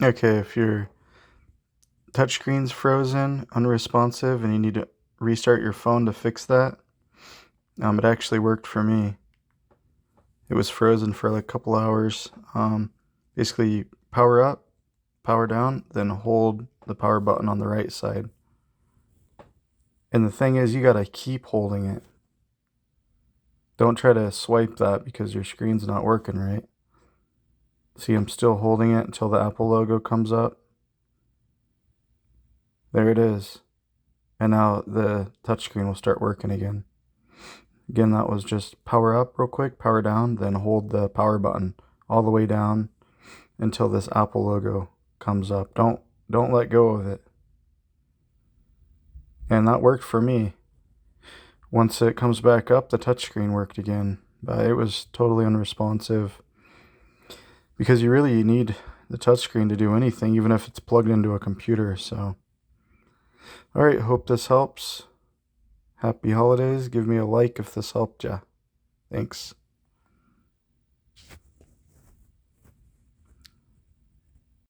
Okay, if your touchscreen's frozen, unresponsive, and you need to restart your phone to fix that, it actually worked for me. It was frozen for like a couple hours. Basically, power up, power down, then hold the power button on the right side. And the thing is, you gotta keep holding it. Don't try to swipe that because your screen's not working right. See, I'm still holding it until the Apple logo comes up. There it is. And now the touchscreen will start working again. Again, that was just power up real quick, power down, then hold the power button all the way down until this Apple logo comes up. Don't let go of it. And that worked for me. Once it comes back up, the touchscreen worked again. But it was totally unresponsive. Because you really need the touchscreen to do anything, even if it's plugged into a computer. So, alright, hope this helps. Happy holidays. Give me a like if this helped ya. Thanks.